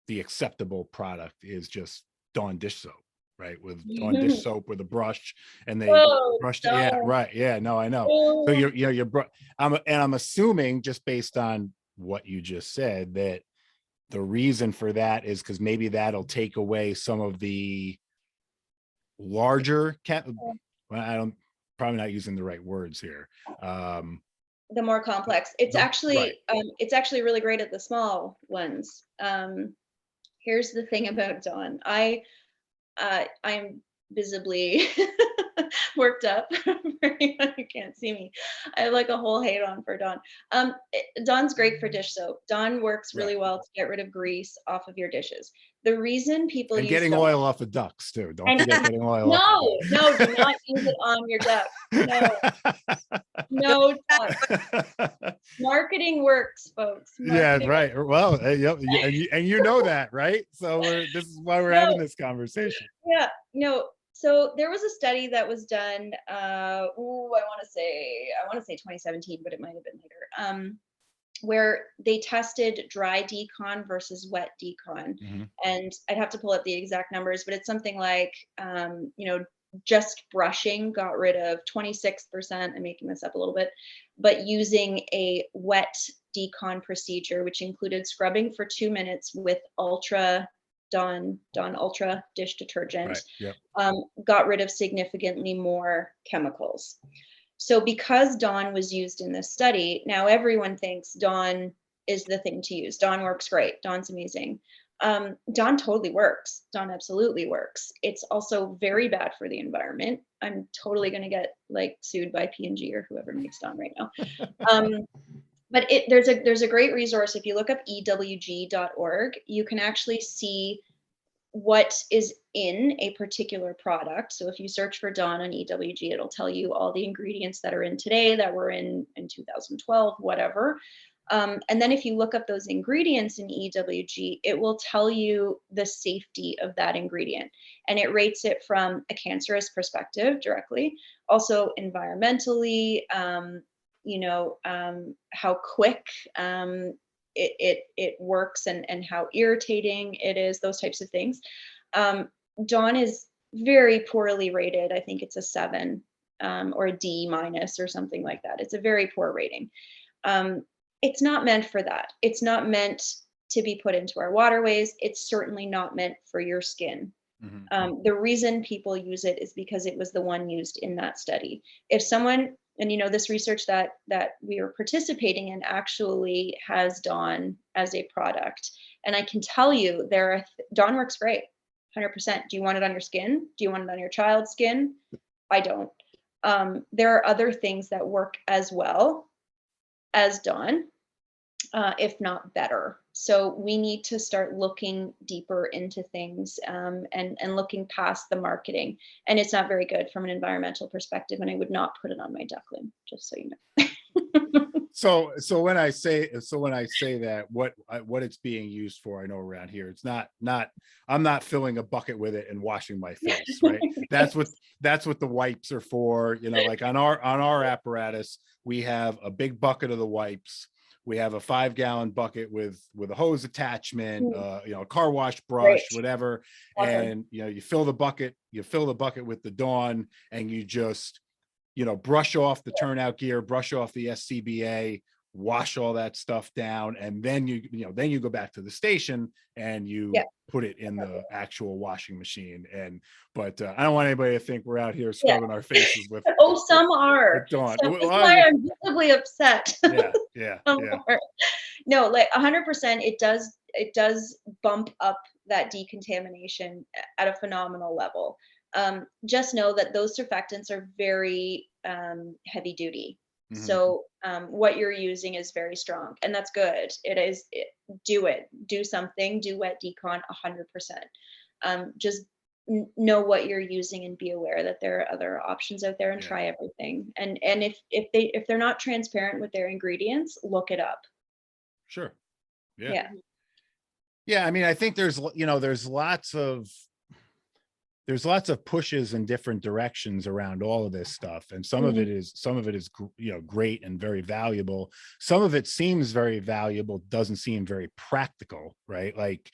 [SPEAKER 1] acceptable product is just Dawn dish soap, right? With Dawn dish soap with a brush, and they brushed it. Yeah, right. Yeah, no, I know. So I'm assuming, just based on what you just said, that the reason for that is because maybe that'll take away some of the larger probably not using the right words here.
[SPEAKER 3] The more complex. It's actually really great at the small ones. Here's the thing about Dawn. I'm visibly worked up for anyone who can't see me. I have like a whole hate on for Dawn. Dawn's great for dish soap. Dawn works really well to get rid of grease off of your dishes. The reason people use
[SPEAKER 1] getting
[SPEAKER 3] Dawn,
[SPEAKER 1] oil off of ducks too. Don't forget getting oil off.
[SPEAKER 3] No, do not use it on your duck. No, marketing works, folks.
[SPEAKER 1] Yeah, right. Well, and you know that, right? So this is why we're having this conversation.
[SPEAKER 3] Yeah, no. So there was a study that was done. I want to say 2017, but it might have been later. Where they tested dry decon versus wet decon, and I'd have to pull up the exact numbers, but it's something like, just brushing got rid of 26%. I'm making this up a little bit, but using a wet decon procedure, which included scrubbing for 2 minutes with Dawn Ultra dish detergent, got rid of significantly more chemicals. So because Dawn was used in this study, now everyone thinks Dawn is the thing to use. Dawn works great. Dawn's amazing. Dawn totally works. Dawn absolutely works. It's also very bad for the environment. I'm totally going to get sued by P&G or whoever makes Dawn right now. But there's a great resource. If you look up ewg.org, you can actually see what is in a particular product. So if you search for Dawn on EWG, it'll tell you all the ingredients that are in today, that were in 2012, whatever. And then if you look up those ingredients in EWG, it will tell you the safety of that ingredient. And it rates it from a cancerous perspective directly, also environmentally, how quick it works and how irritating it is, those types of things. Dawn is very poorly rated. I think it's a 7 or a D minus or something like that. It's a very poor rating. It's not meant for that. It's not meant to be put into our waterways. It's certainly not meant for your skin. The reason people use it is because it was the one used in that study. If someone, and this research that we are participating in actually has Dawn as a product, and I can tell you Dawn works great, 100%. Do you want it on your skin? Do you want it on your child's skin? I don't. There are other things that work as well as Dawn, if not better. So we need to start looking deeper into things and looking past the marketing. And it's not very good from an environmental perspective. And I would not put it on my duckling, just so you know.
[SPEAKER 1] So when I say that, what it's being used for, I know around here, it's not I'm not filling a bucket with it and washing my face, right? That's what the wipes are for. Like on our apparatus, we have a big bucket of the wipes. We have a 5-gallon bucket with a hose attachment, a car wash brush, whatever. Awesome. And you fill the bucket with the Dawn, and you just brush off the turnout gear, brush off the SCBA, wash all that stuff down, and then you go back to the station and you put it in the actual washing machine. But I don't want anybody to think we're out here scrubbing our faces with.
[SPEAKER 3] Some are.
[SPEAKER 1] Dawn.
[SPEAKER 3] So that's why I'm visibly upset.
[SPEAKER 1] Yeah.
[SPEAKER 3] No, like 100%. It does bump up that decontamination at a phenomenal level. Just know that those surfactants are very heavy duty. So what you're using is very strong, and that's good. Do something, do wet decon 100%. Just know what you're using and be aware that there are other options out there, and try everything. And if they're not transparent with their ingredients, look it up.
[SPEAKER 1] Sure. Yeah. I mean, I think there's lots of pushes in different directions around all of this stuff. And some of it is, great and very valuable. Some of it seems very valuable, doesn't seem very practical, right? Like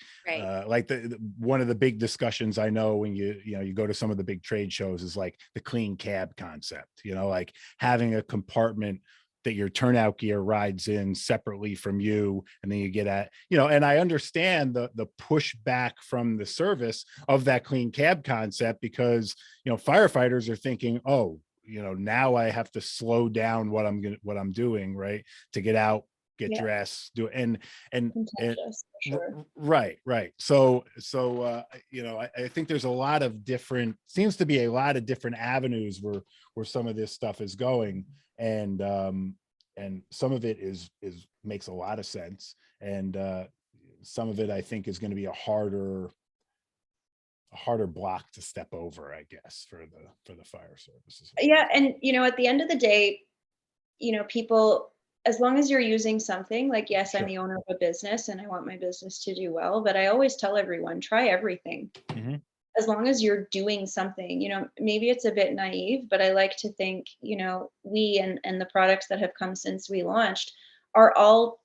[SPEAKER 1] one of the big discussions I know when you go to some of the big trade shows is like the clean cab concept, like having a compartment that your turnout gear rides in separately from you, and then you get at, and I understand the pushback from the service of that clean cab concept, because firefighters are thinking, oh, now I have to slow down what I'm doing, right, to get out, get dressed, do and sure. Right. So I think there's seems to be a lot of different avenues where some of this stuff is going, and some of it makes a lot of sense, and some of it I think is going to be a harder block to step over, I guess, for the fire services.
[SPEAKER 3] Yeah, and at the end of the day, people, as long as you're using something, like, yes, I'm the owner of a business and I want my business to do well, but I always tell everyone, try everything. As long as you're doing something, maybe it's a bit naive, but I like to think, we and the products that have come since we launched are all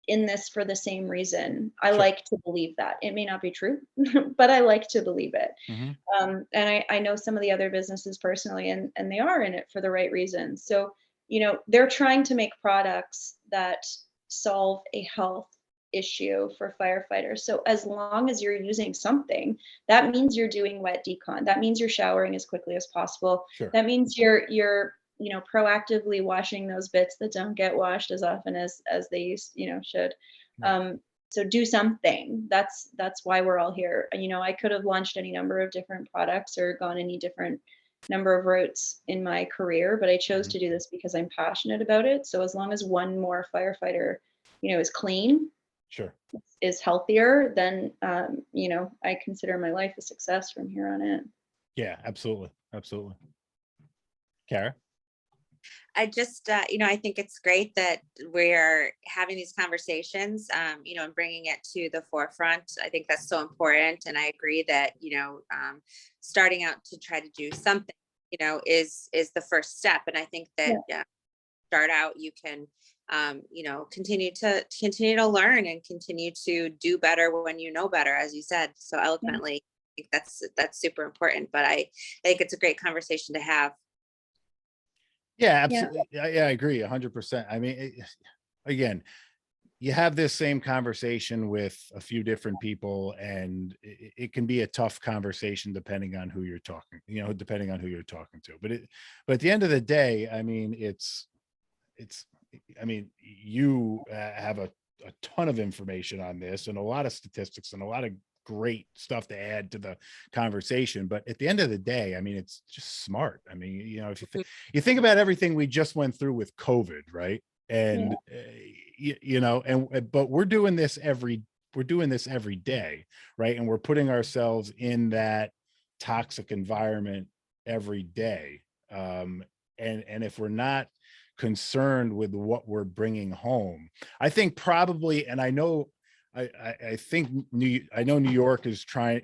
[SPEAKER 3] in this for the same reason. I like to believe that. It may not be true, but I like to believe it. And I know some of the other businesses personally, and they are in it for the right reasons. So, they're trying to make products that solve a health issue for firefighters. So as long as you're using something, that means you're doing wet decon. That means you're showering as quickly as possible. That means you're proactively washing those bits that don't get washed as often as they should. So do something. That's why we're all here. I could have launched any number of different products or gone any different number of routes in my career, but I chose to do this because I'm passionate about it. So as long as one more firefighter, is clean, is healthier, then I consider my life a success from here on in.
[SPEAKER 1] Yeah, absolutely. Kara?
[SPEAKER 2] I just, I think it's great that we're having these conversations, and bringing it to the forefront. I think that's so important. And I agree that, starting out to try to do something, is the first step. And I think that start out, you can, continue to learn and continue to do better when you know better, as you said so eloquently. I think that's super important. But I think it's a great conversation to have.
[SPEAKER 1] Yeah, absolutely. Yeah, I agree 100%. I mean, again, you have this same conversation with a few different people, and it can be a tough conversation depending on who you're talking, depending on who you're talking to. But at the end of the day, I mean, I mean, you have a ton of information on this and a lot of statistics and a lot of great stuff to add to the conversation. But at the end of the day, I mean, it's just smart. I mean, if you think about everything we just went through with COVID, right? And but we're doing this every day, right? And we're putting ourselves in that toxic environment every day. And if we're not concerned with what we're bringing home, I think probably, and I know New York is kind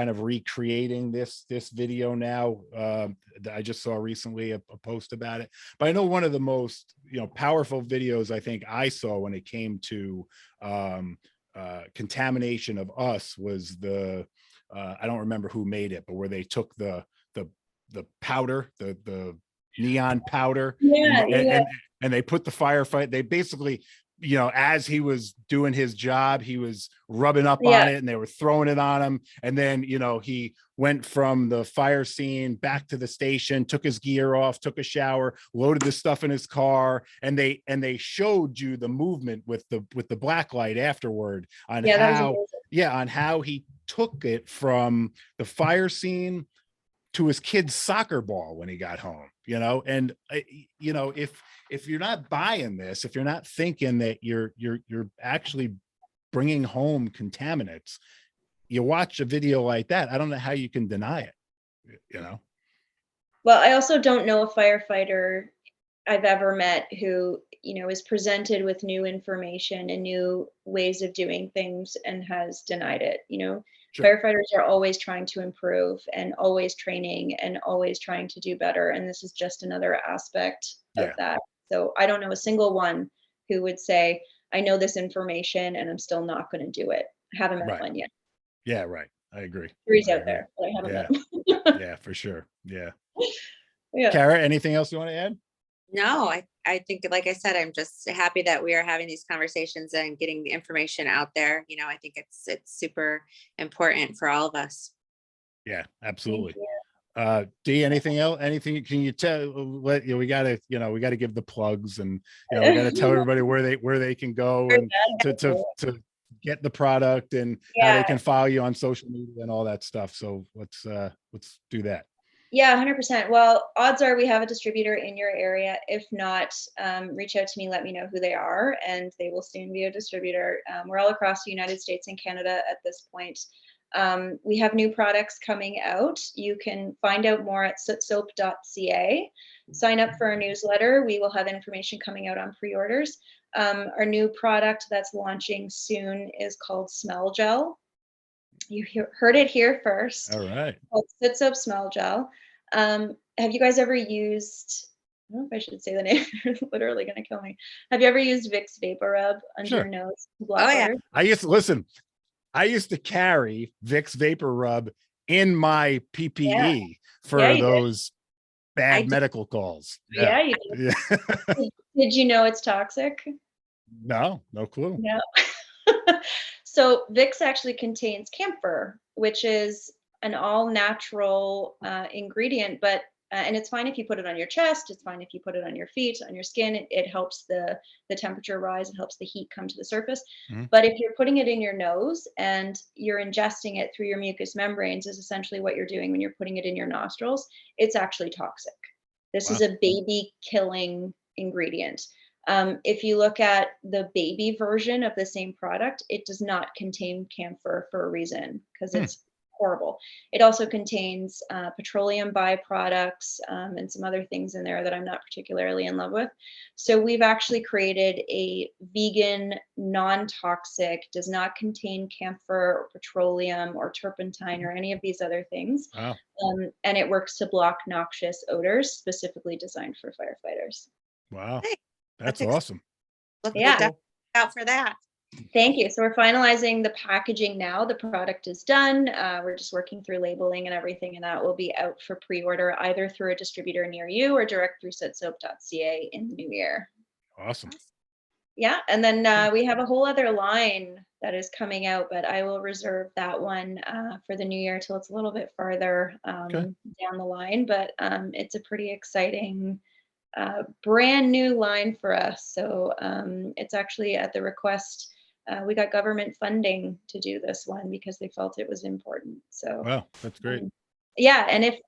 [SPEAKER 1] of recreating this video now. I just saw recently a post about it, but I know one of the most powerful videos I think I saw when it came to contamination of us was I don't remember who made it, but where they took the powder, the neon powder, and they put the firefight. They basically, as he was doing his job, he was rubbing up on it and they were throwing it on him. And then, he went from the fire scene back to the station, took his gear off, took a shower, loaded the stuff in his car. And they showed you the movement with the black light afterward on how he took it from the fire scene to his kid's soccer ball when he got home, and if you're not buying this, if you're not thinking that you're actually bringing home contaminants, you watch a video like that, I don't know how you can deny it,
[SPEAKER 3] Well, I also don't know a firefighter I've ever met who, is presented with new information and new ways of doing things and has denied it.
[SPEAKER 1] Sure.
[SPEAKER 3] Firefighters are always trying to improve and always training and always trying to do better. And this is just another aspect of that. So I don't know a single one who would say, I know this information and I'm still not going to do it. I haven't met one yet.
[SPEAKER 1] Yeah, right. I agree.
[SPEAKER 3] There's out there, but I haven't met them.
[SPEAKER 1] Yeah, for sure. Yeah.
[SPEAKER 3] Yeah.
[SPEAKER 1] Kara, anything else you want to add?
[SPEAKER 2] No, I think, like I said, I'm just happy that we are having these conversations and getting the information out there. I think it's super important for all of us.
[SPEAKER 1] Yeah, absolutely. Dee, anything else? Anything can you tell? We gotta give the plugs, and we gotta tell everybody where they can go and to get the product and how they can follow you on social media and all that stuff. So let's do that.
[SPEAKER 3] Yeah, 100%. Well, odds are we have a distributor in your area. If not, reach out to me, let me know who they are, and they will soon be a distributor. We're all across the United States and Canada at this point. We have new products coming out. You can find out more at SootSoap.ca. Sign up for our newsletter. We will have information coming out on pre-orders. Our new product that's launching soon is called Smell Gel. You heard it here first.
[SPEAKER 1] All right.
[SPEAKER 3] SootSoap Smell Gel. Have you guys ever used, I don't know if I should say the name, you're literally going to kill me. Have you ever used Vicks Vapor Rub under your nose?
[SPEAKER 1] I used to carry Vicks Vapor Rub in my PPE for those bad medical calls.
[SPEAKER 3] Yeah, you did. Did you know it's toxic?
[SPEAKER 1] No clue.
[SPEAKER 3] No. So Vicks actually contains camphor, which is an all-natural ingredient, but and it's fine if you put it on your chest. It's fine if you put it on your feet, on your skin. It helps the temperature rise. It helps the heat come to the surface. Mm-hmm. But if you're putting it in your nose and you're ingesting it through your mucous membranes, is essentially what you're doing when you're putting it in your nostrils. It's actually toxic. This is a baby-killing ingredient. If you look at the baby version of the same product, it does not contain camphor for a reason, because it's horrible. It also contains petroleum byproducts and some other things in there that I'm not particularly in love with. So we've actually created a vegan, non-toxic, does not contain camphor or petroleum or turpentine or any of these other things.
[SPEAKER 1] Wow.
[SPEAKER 3] And it works to block noxious odors, specifically designed for firefighters.
[SPEAKER 1] Wow.
[SPEAKER 2] Hey,
[SPEAKER 1] That's
[SPEAKER 2] that's
[SPEAKER 1] awesome.
[SPEAKER 2] Look
[SPEAKER 3] Yeah.
[SPEAKER 2] out for that.
[SPEAKER 3] Thank you. So we're finalizing the packaging now. The product is done. We're just working through labeling and everything, and that will be out for pre-order either through a distributor near you or direct through SootSoap.ca in the new year.
[SPEAKER 1] Awesome.
[SPEAKER 3] Yeah, and then we have a whole other line that is coming out, but I will reserve that one for the new year till it's a little bit farther down the line. But it's a pretty exciting brand new line for us. So it's actually at the request. We got government funding to do this one because they felt it was important. So
[SPEAKER 1] Wow, that's great.
[SPEAKER 3] yeah, and if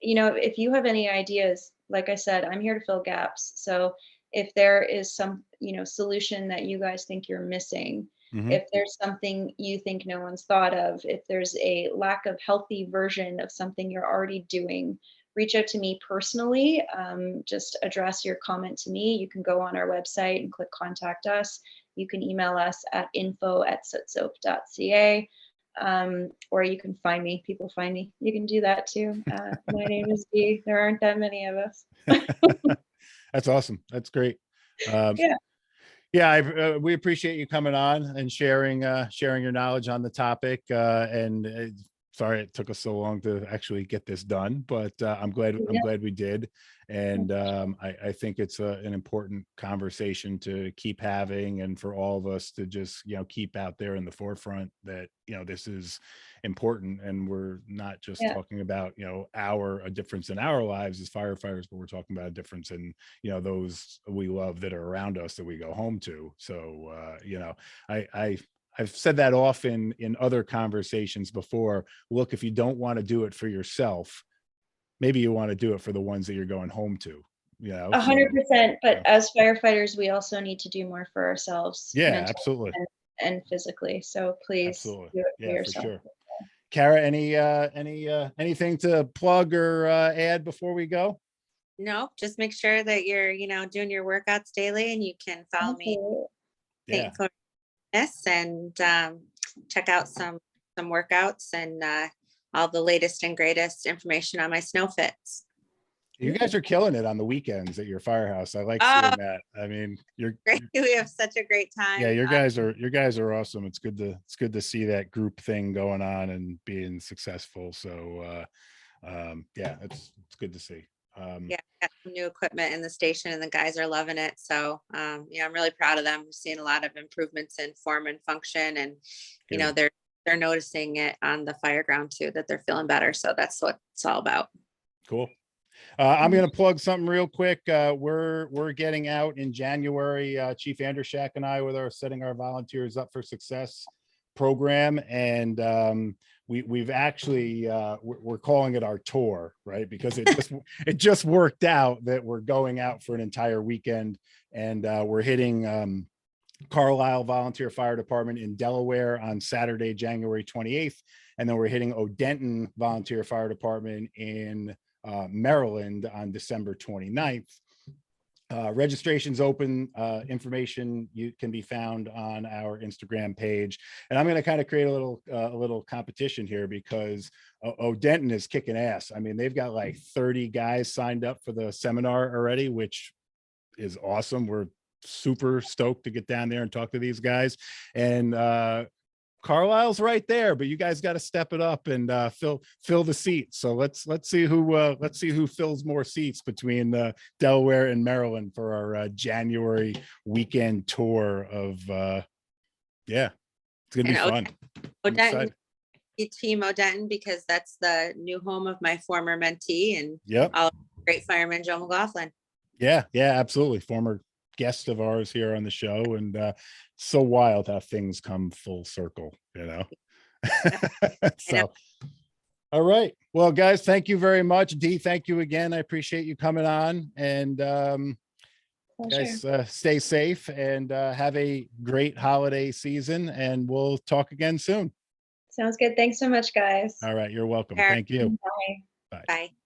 [SPEAKER 3] you have any ideas, like I said, I'm here to fill gaps. So if there is some solution that you guys think you're missing, if there's something you think no one's thought of, if there's a lack of healthy version of something you're already doing, reach out to me personally. Just address your comment to me. You can go on our website and click contact us. You can email us at info@sootsoap.ca. Or you can find me. People find me. You can do that too. My name is Dee. There aren't that many of us.
[SPEAKER 1] That's awesome. That's great.
[SPEAKER 3] Yeah.
[SPEAKER 1] Yeah, we appreciate you coming on and sharing your knowledge on the topic. Sorry it took us so long to actually get this done, but I'm glad we did. And I think it's an important conversation to keep having, and for all of us to just keep out there in the forefront that this is important, and we're not just talking about a difference in our lives as firefighters, but we're talking about a difference in those we love that are around us that we go home to. So I've said that often in other conversations before. Look, if you don't want to do it for yourself, maybe you want to do it for the ones that you're going home to.
[SPEAKER 3] 100%. But as firefighters, we also need to do more for ourselves.
[SPEAKER 1] Yeah,
[SPEAKER 3] mentally
[SPEAKER 1] absolutely.
[SPEAKER 3] And physically. So please
[SPEAKER 1] Absolutely.
[SPEAKER 3] do it for
[SPEAKER 1] Yeah,
[SPEAKER 3] yourself.
[SPEAKER 1] for sure. Kara, anything to plug or add before we go?
[SPEAKER 2] No, just make sure that you're, doing your workouts daily, and you can follow me
[SPEAKER 1] Yeah.
[SPEAKER 2] and check out some workouts and all the latest and greatest information on my snow fits.
[SPEAKER 1] You guys are killing it on the weekends at your firehouse. I like seeing that. I mean, you're
[SPEAKER 2] great. We have such a great time.
[SPEAKER 1] Yeah, your guys are awesome. It's good to see that group thing going on and being successful. So yeah, it's good to see.
[SPEAKER 2] Yeah, got some new equipment in the station, and the guys are loving it. So I'm really proud of them. We're seeing a lot of improvements in form and function, and they're noticing it on the fire ground too, that they're feeling better. So that's what it's all about.
[SPEAKER 1] Cool. I'm going to plug something real quick. We're getting out in January. Chief Andershak and I with our Setting Our Volunteers Up for Success program, and we've actually we're calling it our tour, right? Because it just worked out that we're going out for an entire weekend, and we're hitting Carlisle Volunteer Fire Department in Delaware on Saturday, January 28th, and then we're hitting Odenton Volunteer Fire Department in Maryland on December 29th. Registration's open. Information can be found on our Instagram page, and I'm going to kind of create a little competition here, because Odenton is kicking ass. I mean, they've got like 30 guys signed up for the seminar already, which is awesome. We're super stoked to get down there and talk to these guys. And Carlisle's right there, but you guys got to step it up and fill the seats. So let's see who fills more seats between Delaware and Maryland for our January weekend tour of yeah, it's gonna be fun.
[SPEAKER 2] Odenton, Team Odenton, because that's the new home of my former mentee and great fireman Joe McLaughlin.
[SPEAKER 1] Yeah, absolutely. Former guest of ours here on the show, and so wild how things come full circle, So all right, well guys, thank you very much. Dee, thank you again. I appreciate you coming on, and guys, stay safe and have a great holiday season, and we'll talk again soon.
[SPEAKER 3] Sounds good. Thanks so much, guys.
[SPEAKER 1] All right. You're welcome.
[SPEAKER 2] Sure.
[SPEAKER 1] Thank you.
[SPEAKER 3] Bye.
[SPEAKER 1] Bye.
[SPEAKER 2] Bye.